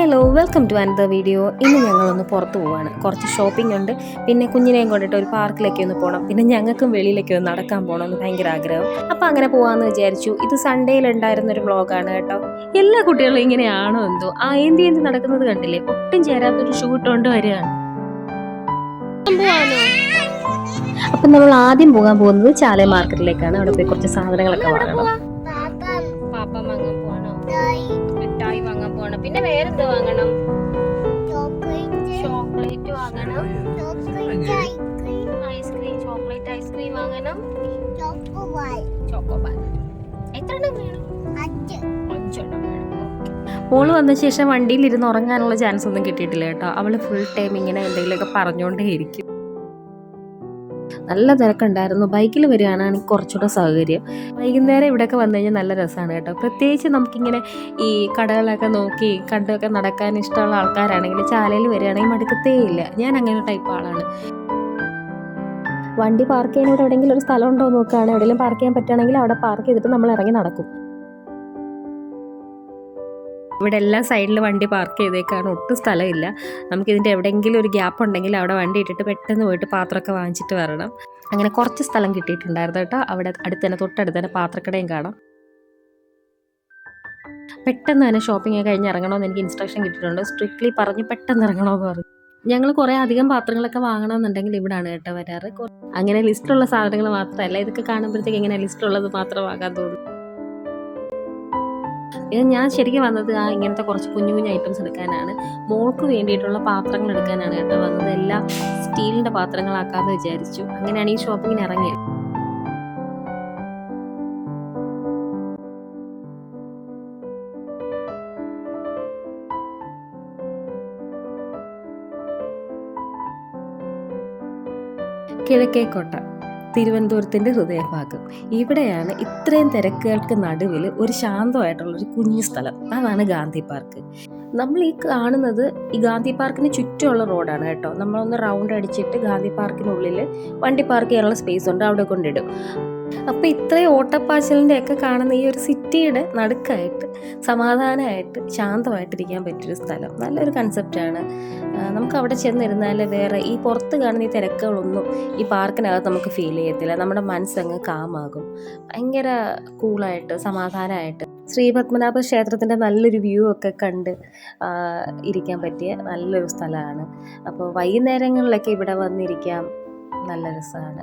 Hello welcome to another video. ഇന്ന് ഞങ്ങളൊന്ന് പുറത്ത് പോവാണ്. കുറച്ച് ഷോപ്പിംഗ് ഉണ്ട്, പിന്നെ കുഞ്ഞിനെയും കൊണ്ടിട്ട് ഒരു പാർക്കിലേക്ക് ഒന്ന് പോകണം, പിന്നെ ഞങ്ങൾക്കും വെളിയിലേക്ക് ഒന്ന് നടക്കാൻ പോകണമെന്ന് ഭയങ്കര ആഗ്രഹം. അപ്പോൾ അങ്ങനെ പോകാമെന്ന് വിചാരിച്ചു. ഇത് സൺഡേയിൽ ഉണ്ടായിരുന്നൊരു വ്ളോഗാണ് കേട്ടോ. എല്ലാ കുട്ടികളും ഇങ്ങനെയാണോ എന്തോ, ഏന്തി നടക്കുന്നത് കണ്ടില്ലേ, ഒട്ടും ചേരാത്തൊരു ഷൂ ഇട്ടുകൊണ്ട് വരികയാണ്. അപ്പം നമ്മൾ ആദ്യം പോകാൻ പോകുന്നത് ചാല മാർക്കറ്റിലേക്കാണ്. അവിടെ പോയി കുറച്ച് സാധനങ്ങളൊക്കെ വാങ്ങണം. പാപ്പ വാങ്ങാൻ പോകണം, മിഠായി വാങ്ങാൻ പോകണം, പിന്നെ വേറെന്താ വാങ്ങണം? ചോക്ലേറ്റ് വാങ്ങണം, ഐസ്ക്രീം, ചോക്ലേറ്റ് ഐസ്ക്രീം വാങ്ങണം, ചോക്കോബാർ. എത്ര എണ്ണം വേണം? 5 എണ്ണം വേണം. മോള് വന്ന ശേഷം വണ്ടിയിൽ ഇരുന്ന് ഉറങ്ങാനുള്ള ചാൻസ് ഒന്നും കിട്ടിയിട്ടില്ല കേട്ടോ. അവള് ഫുൾ ടൈം ഇങ്ങനെ എന്തെങ്കിലുമൊക്കെ പറഞ്ഞുകൊണ്ടേ ഇരിക്കും. നല്ല തിരക്കുണ്ടായിരുന്നു. ബൈക്കിൽ വരികയാണെങ്കിൽ കുറച്ചുകൂടെ സൗകര്യം. വൈകുന്നേരം ഇവിടെയൊക്കെ വന്നു കഴിഞ്ഞാൽ നല്ല രസമാണ് കേട്ടോ. പ്രത്യേകിച്ച് നമുക്കിങ്ങനെ ഈ കടകളൊക്കെ നോക്കി കണ്ടൊക്കെ നടക്കാൻ ഇഷ്ടമുള്ള ആൾക്കാരാണെങ്കിൽ ചാലയിൽ വരികയാണെങ്കിൽ മടുക്കത്തേ ഇല്ല. ഞാൻ അങ്ങനെ ടൈപ്പ് ആളാണ്. വണ്ടി പാർക്ക് ചെയ്യാൻ എവിടെയെങ്കിലും ഒരു സ്ഥലം ഉണ്ടോ നോക്കുകയാണ്. എവിടെയെങ്കിലും പാർക്ക് ചെയ്യാൻ പറ്റുകയാണെങ്കിൽ അവിടെ പാർക്ക് ചെയ്തിട്ട് നമ്മൾ ഇറങ്ങി നടക്കും. ഇവിടെ എല്ലാ സൈഡിലും വണ്ടി പാർക്ക് ചെയ്തേക്കാണ്, ഒട്ടും സ്ഥലമില്ല. നമുക്കിതിൻ്റെ എവിടെയെങ്കിലും ഒരു ഗ്യാപ്പ് ഉണ്ടെങ്കിൽ അവിടെ വണ്ടി ഇട്ടിട്ട് പെട്ടെന്ന് പോയിട്ട് പാത്രമൊക്കെ വാങ്ങിച്ചിട്ട് വരണം. അങ്ങനെ കുറച്ച് സ്ഥലം കിട്ടിയിട്ടുണ്ടായിരുന്നു കേട്ടോ. അവിടെ തൊട്ടടുത്ത് തന്നെ പാത്രക്കടയും കാണാം. പെട്ടെന്ന് തന്നെ ഷോപ്പിംഗ് കഴിഞ്ഞ് ഇറങ്ങണമെന്ന് എനിക്ക് ഇൻസ്ട്രക്ഷൻ കിട്ടിയിട്ടുണ്ട്. സ്ട്രിക്ട്ലി പറഞ്ഞ് പെട്ടെന്ന് ഇറങ്ങണമെന്ന് പറഞ്ഞു. ഞങ്ങൾ കുറേ അധികം പാത്രങ്ങളൊക്കെ വാങ്ങണമെന്നുണ്ടെങ്കിൽ ഇവിടാണ് കേട്ടോ വരാറ്. അങ്ങനെ ലിസ്റ്റുള്ള സാധനങ്ങൾ മാത്രമല്ല, ഇതൊക്കെ കാണുമ്പോഴത്തേക്ക് ഇങ്ങനെ ലിസ്റ്റുള്ളത് മാത്രം വാങ്ങാൻ തോന്നും. ഇത് ഞാൻ ശരിക്കും വന്നത് ഇങ്ങനത്തെ കുറച്ച് കുഞ്ഞു കുഞ്ഞു ഐറ്റംസ് എടുക്കാനാണ്. മോൾക്ക് വേണ്ടിയിട്ടുള്ള പാത്രങ്ങൾ എടുക്കാനാണ് കേട്ടോ വന്നത്. എല്ലാം സ്റ്റീലിൻ്റെ പാത്രങ്ങളാക്കാമെന്ന് വിചാരിച്ചു. അങ്ങനെയാണ് ഈ ഷോപ്പിങ്ങിന് ഇറങ്ങിയത്. കിഴക്കേക്കോട്ട, തിരുവനന്തപുരത്തിൻ്റെ ഹൃദയഭാഗം. ഇവിടെയാണ് ഇത്രയും തിരക്കുകൾക്ക് നടുവിൽ ഒരു ശാന്തമായിട്ടുള്ളൊരു കുഞ്ഞു സ്ഥലം. അതാണ് ഗാന്ധി പാർക്ക്. നമ്മൾ ഈ കാണുന്നത് ഈ ഗാന്ധി പാർക്കിന് ചുറ്റുമുള്ള റോഡാണ് കേട്ടോ. നമ്മളൊന്ന് റൗണ്ട് അടിച്ചിട്ട് ഗാന്ധി പാർക്കിനുള്ളിൽ വണ്ടി പാർക്ക് ചെയ്യാനുള്ള സ്പേസ് ഉണ്ട്, അവിടെ കൊണ്ടിടും. അപ്പോൾ ഇത്രയും ഓട്ടപ്പാച്ചിലിൻ്റെ ഒക്കെ കാണുന്ന ഈ ഒരു സിറ്റിയുടെ നടുക്കായിട്ട് സമാധാനമായിട്ട് ശാന്തമായിട്ടിരിക്കാൻ പറ്റിയൊരു സ്ഥലം. നല്ലൊരു കൺസെപ്റ്റാണ്. നമുക്ക് അവിടെ ചെന്നിരുന്നാൽ വേറെ ഈ പുറത്ത് കാണുന്ന ഈ തിരക്കുകളൊന്നും ഈ പാർക്കിനകത്ത് നമുക്ക് ഫീൽ ചെയ്യത്തില്ല. നമ്മുടെ മനസ്സങ്ങ് കാമാകും. ഭയങ്കര കൂളായിട്ട് സമാധാനമായിട്ട് ശ്രീപത്മനാഭ ക്ഷേത്രത്തിൻ്റെ നല്ലൊരു വ്യൂ ഒക്കെ കണ്ട് ഇരിക്കാൻ പറ്റിയ നല്ലൊരു സ്ഥലമാണ്. അപ്പോൾ വൈകുന്നേരങ്ങളിലൊക്കെ ഇവിടെ വന്നിരിക്കാം, നല്ല രസമാണ്.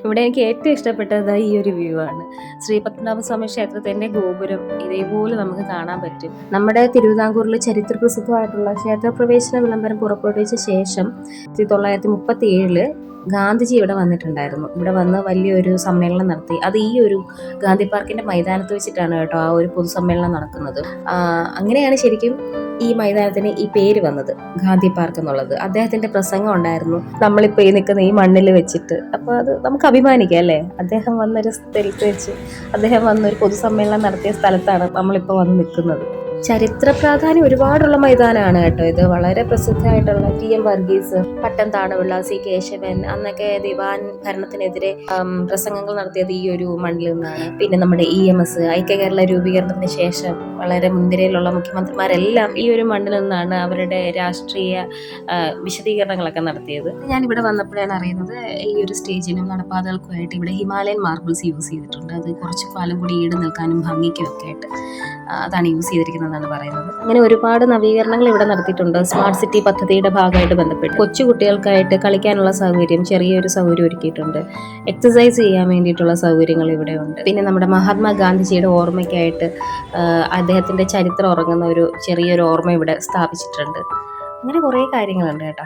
ഇവിടെ എനിക്ക് ഏറ്റവും ഇഷ്ടപ്പെട്ടത് ഈ ഒരു വ്യൂ ആണ്. ശ്രീപത്മനാഭസ്വാമി ക്ഷേത്രത്തിൻ്റെ ഗോപുരം ഇതേപോലെ നമുക്ക് കാണാൻ പറ്റും. നമ്മുടെ തിരുവിതാംകൂറിൽ ചരിത്ര പ്രസിദ്ധമായിട്ടുള്ള ക്ഷേത്രപ്രവേശന വിളംബരം പുറപ്പെടുവിച്ച ശേഷം 1937 ഗാന്ധിജി ഇവിടെ വന്നിട്ടുണ്ടായിരുന്നു. ഇവിടെ വന്ന് വലിയൊരു സമ്മേളനം നടത്തി. അത് ഈ ഒരു ഗാന്ധി പാർക്കിൻ്റെ മൈതാനത്ത് വെച്ചിട്ടാണ് കേട്ടോ ആ ഒരു പൊതുസമ്മേളനം നടക്കുന്നത്. അങ്ങനെയാണ് ശരിക്കും ഈ മൈതാനത്തിന് ഈ പേര് വന്നത്, ഗാന്ധി പാർക്ക് എന്നുള്ളത്. അദ്ദേഹത്തിന്റെ പ്രസംഗം ഉണ്ടായിരുന്നു നമ്മളിപ്പോൾ ഈ നിൽക്കുന്ന ഈ മണ്ണിൽ വെച്ചിട്ട്. അപ്പോൾ അത് നമുക്ക് അഭിമാനിക്കാം അല്ലേ. അദ്ദേഹം വന്നൊരു സ്ഥലത്ത് വെച്ച് അദ്ദേഹം വന്നൊരു പൊതുസമ്മേളനം നടത്തിയ സ്ഥലത്താണ് നമ്മളിപ്പോൾ വന്ന് നിൽക്കുന്നത്. ചരിത്ര പ്രാധാന്യം ഒരുപാടുള്ള മൈതാനമാണ് കേട്ടോ ഇത്. വളരെ പ്രസിദ്ധമായിട്ടുള്ള TM വർഗീസ്, പട്ടം താണുപിള്ള, C കേശവൻ, അന്നൊക്കെ ദിവാൻ ഭരണത്തിനെതിരെ പ്രസംഗങ്ങൾ നടത്തിയത് ഈ ഒരു മണ്ണിൽ നിന്നാണ്. പിന്നെ നമ്മുടെ EMS ഐക്യ കേരള രൂപീകരണത്തിന് ശേഷം വളരെ മുൻനിരയിലുള്ള മുഖ്യമന്ത്രിമാരെല്ലാം ഈ ഒരു മണ്ണിൽ നിന്നാണ് അവരുടെ രാഷ്ട്രീയ വിശദീകരണങ്ങളൊക്കെ നടത്തിയത്. ഞാനിവിടെ വന്നപ്പോഴാണ് അറിയുന്നത് ഈ ഒരു സ്റ്റേജിനും നടപ്പാതകൾക്കുമായിട്ട് ഇവിടെ ഹിമാലയൻ മാർബിൾസ് യൂസ് ചെയ്തിട്ടുണ്ട്. അത് കുറച്ച് കാലം കൂടി ഈട് നിൽക്കാനും ഭംഗിക്കും ഒക്കെ ആയിട്ട് അതാണ് യൂസ് ചെയ്തിരിക്കുന്നതെന്നാണ് പറയുന്നത്. അങ്ങനെ ഒരുപാട് നവീകരണങ്ങൾ ഇവിടെ നടത്തിയിട്ടുണ്ട്. സ്മാർട്ട് സിറ്റി പദ്ധതിയുടെ ഭാഗമായിട്ട് ബന്ധപ്പെട്ട് കൊച്ചു കുട്ടികൾക്കായിട്ട് കളിക്കാനുള്ള സൗകര്യം, ചെറിയൊരു സൗകര്യം ഒരുക്കിയിട്ടുണ്ട്. എക്സസൈസ് ചെയ്യാൻ വേണ്ടിയിട്ടുള്ള സൗകര്യങ്ങൾ ഇവിടെ ഉണ്ട്. പിന്നെ നമ്മുടെ മഹാത്മാഗാന്ധിജിയുടെ ഓർമ്മയ്ക്കായിട്ട് അദ്ദേഹത്തിൻ്റെ ചരിത്രം ഉറങ്ങുന്ന ഒരു ചെറിയൊരു ഓർമ്മ ഇവിടെ സ്ഥാപിച്ചിട്ടുണ്ട്. അങ്ങനെ കുറേ കാര്യങ്ങളുണ്ട് കേട്ടോ.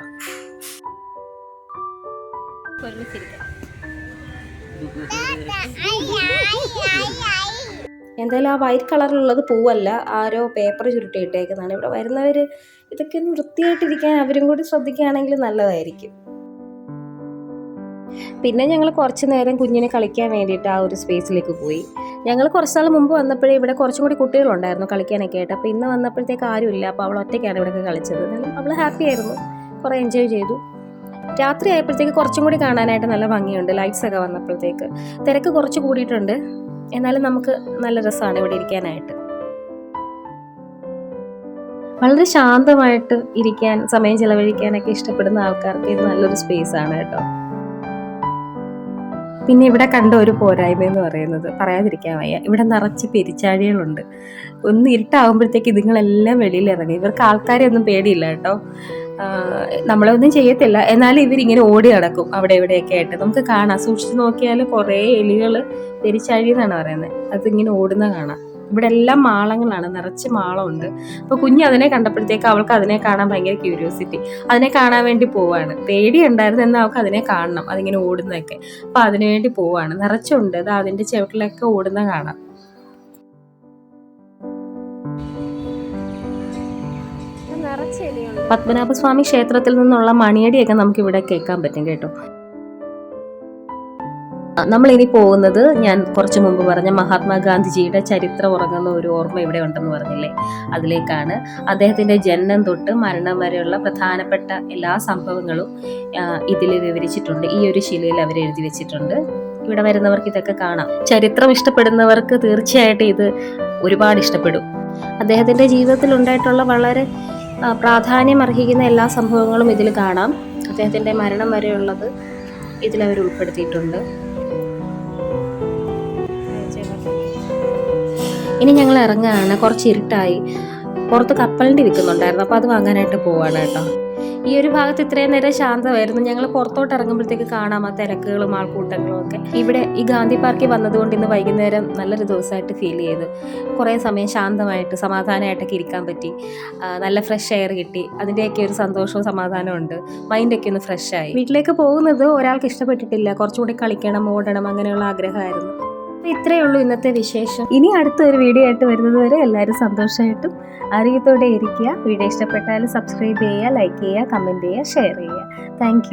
എന്തായാലും ആ വൈറ്റ് കളറിലുള്ളത് പൂവല്ല, ആരോ പേപ്പർ ചുരുട്ടിയിട്ടേക്കുന്നതാണ്. ഇവിടെ വരുന്നവർ ഇതൊക്കെ ഒന്ന് വൃത്തിയായിട്ടിരിക്കാൻ അവരും കൂടി ശ്രദ്ധിക്കുകയാണെങ്കിൽ നല്ലതായിരിക്കും. പിന്നെ ഞങ്ങൾ കുറച്ച് നേരം കുഞ്ഞിനെ കളിക്കാൻ വേണ്ടിയിട്ട് ആ ഒരു സ്പേസിലേക്ക് പോയി. ഞങ്ങൾ കുറച്ച് നാൾ മുമ്പ് വന്നപ്പോഴേ ഇവിടെ കുറച്ചും കൂടി കുട്ടികളുണ്ടായിരുന്നു കളിക്കാനൊക്കെ ആയിട്ട്. അപ്പോൾ ഇന്ന് വന്നപ്പോഴത്തേക്ക് ആരുമില്ല. അപ്പോൾ അവൾ ഒറ്റയ്ക്കാണ് ഇവിടെയൊക്കെ കളിച്ചത്. എന്നാലും അവൾ ഹാപ്പി ആയിരുന്നു, കുറേ എൻജോയ് ചെയ്തു. രാത്രി ആയപ്പോഴത്തേക്ക് കുറച്ചും കൂടി കാണാനായിട്ട് നല്ല ഭംഗിയുണ്ട്. ലൈറ്റ്സ് ഒക്കെ വന്നപ്പോഴത്തേക്ക് തിരക്ക് കുറച്ച് കൂടിയിട്ടുണ്ട്. എന്നാലും നമുക്ക് നല്ല രസമാണ് ഇവിടെ ഇരിക്കാനായിട്ട്. വളരെ ശാന്തമായിട്ട് ഇരിക്കാൻ, സമയം ചിലവഴിക്കാനൊക്കെ ഇഷ്ടപ്പെടുന്ന ആൾക്കാർക്ക് ഇത് നല്ലൊരു സ്പേസ് ആണ് കേട്ടോ. പിന്നെ ഇവിടെ കണ്ട ഒരു പോരായ്മ എന്ന് പറയുന്നത് പറയാതിരിക്കാൻ വയ്യ, ഇവിടെ നിറച്ച് പെരിച്ചാഴികളുണ്ട്. ഒന്ന് ഇരുട്ടാകുമ്പോഴത്തേക്ക് ഇതുങ്ങളെല്ലാം വെളിയിലിറങ്ങി. ഇവർക്ക് ആൾക്കാരെ ഒന്നും പേടിയില്ല കേട്ടോ. നമ്മളൊന്നും ചെയ്യത്തില്ല, എന്നാലും ഇവരിങ്ങനെ ഓടി നടക്കും അവിടെ എവിടെയൊക്കെ ആയിട്ട്. നമുക്ക് കാണാം, സൂക്ഷിച്ച് നോക്കിയാൽ കുറേ എലികൾ, പെരിച്ചാഴി എന്നാണ് പറയുന്നത്, അതിങ്ങനെ ഓടുന്ന കാണാം. ഇവിടെ എല്ലാം മാളങ്ങളാണ്, നിറച്ച് മാളമുണ്ട്. അപ്പോൾ കുഞ്ഞ് അതിനെ കണ്ടപ്പോഴത്തേക്ക് അവൾക്ക് അതിനെ കാണാൻ ഭയങ്കര ക്യൂരിയോസിറ്റി. അതിനെ കാണാൻ വേണ്ടി പോവാണ്. പേടിയുണ്ടായിരുന്നു, എന്നാൽ അവൾക്ക് അതിനെ കാണണം, അതിങ്ങനെ ഓടുന്നതൊക്കെ. അപ്പോൾ അതിനു വേണ്ടി പോവാണ്. നിറച്ചുണ്ട്, അത് അതിൻ്റെ ചുവട്ടിലൊക്കെ ഓടുന്ന കാണാം. പത്മനാഭസ്വാമി ക്ഷേത്രത്തിൽ നിന്നുള്ള മണിയടിയൊക്കെ നമുക്ക് ഇവിടെ കേൾക്കാൻ പറ്റും കേട്ടോ. നമ്മളിനി പോകുന്നത്, ഞാൻ കുറച്ച് മുമ്പ് പറഞ്ഞ മഹാത്മാഗാന്ധിജിയുടെ ചരിത്രം ഉറങ്ങുന്ന ഒരു ഓർമ്മ ഇവിടെ ഉണ്ടെന്ന് പറഞ്ഞില്ലേ, അതിലേക്കാണ്. അദ്ദേഹത്തിൻ്റെ ജനനം തൊട്ട് മരണം വരെയുള്ള പ്രധാനപ്പെട്ട എല്ലാ സംഭവങ്ങളും ഇതിൽ വിവരിച്ചിട്ടുണ്ട്. ഈ ഒരു ശിലയിൽ അവർ എഴുതി വെച്ചിട്ടുണ്ട്. ഇവിടെ വരുന്നവർക്ക് ഇതൊക്കെ കാണാം. ചരിത്രം ഇഷ്ടപ്പെടുന്നവർക്ക് തീർച്ചയായിട്ടും ഇത് ഒരുപാട് ഇഷ്ടപ്പെടും. അദ്ദേഹത്തിൻ്റെ ജീവിതത്തിൽ ഉണ്ടായിട്ടുള്ള വളരെ പ്രാധാന്യം അർഹിക്കുന്ന എല്ലാ സംഭവങ്ങളും ഇതിൽ കാണാം. അദ്ദേഹത്തിൻ്റെ മരണം വരെയുള്ളത് ഇതിലവർ ഉൾപ്പെടുത്തിയിട്ടുണ്ട്. ഇനി ഞങ്ങൾ ഇറങ്ങുകയാണ്. കുറച്ച് ഇരുട്ടായി, പുറത്ത് കപ്പലണ്ടി വിൽക്കുന്നുണ്ടായിരുന്നു, അപ്പോൾ അത് വാങ്ങാനായിട്ട് പോവാണ് കേട്ടോ. ഈ ഒരു ഭാഗത്ത് ഇത്രയും നേരം ശാന്തമായിരുന്നു. ഞങ്ങൾ പുറത്തോട്ട് ഇറങ്ങുമ്പോഴത്തേക്ക് കാണാം ആ തിരക്കുകളും ആൾക്കൂട്ടങ്ങളും ഒക്കെ. ഇവിടെ ഈ ഗാന്ധി പാർക്കിൽ വന്നതുകൊണ്ട് ഇന്ന് വൈകുന്നേരം നല്ലൊരു ദിവസമായിട്ട് ഫീൽ ചെയ്തു. കുറേ സമയം ശാന്തമായിട്ട് സമാധാനമായിട്ടൊക്കെ ഇരിക്കാൻ പറ്റി. നല്ല ഫ്രഷ് എയർ കിട്ടി. അതിൻ്റെയൊക്കെ ഒരു സന്തോഷവും സമാധാനവും ഉണ്ട്. മൈൻഡൊക്കെ ഒന്ന് ഫ്രഷായി. വീട്ടിലേക്ക് പോകുന്നത് ഒരാൾക്ക് ഇഷ്ടപ്പെട്ടിട്ടില്ല. കുറച്ചുകൂടി കളിക്കണം, ഓടണം, അങ്ങനെയുള്ള ആഗ്രഹമായിരുന്നു. അപ്പോൾ ഇത്രയേ ഉള്ളൂ ഇന്നത്തെ വിശേഷം. ഇനി അടുത്തൊരു വീഡിയോ ആയിട്ട് വരുന്നത് വരെ എല്ലാവരും സന്തോഷമായിട്ടും ആരോഗ്യത്തോടെ ഇരിക്കുക. വീഡിയോ ഇഷ്ടപ്പെട്ടാൽ സബ്സ്ക്രൈബ് ചെയ്യുക, ലൈക്ക് ചെയ്യുക, കമൻറ്റ് ചെയ്യുക, ഷെയർ ചെയ്യുക. താങ്ക്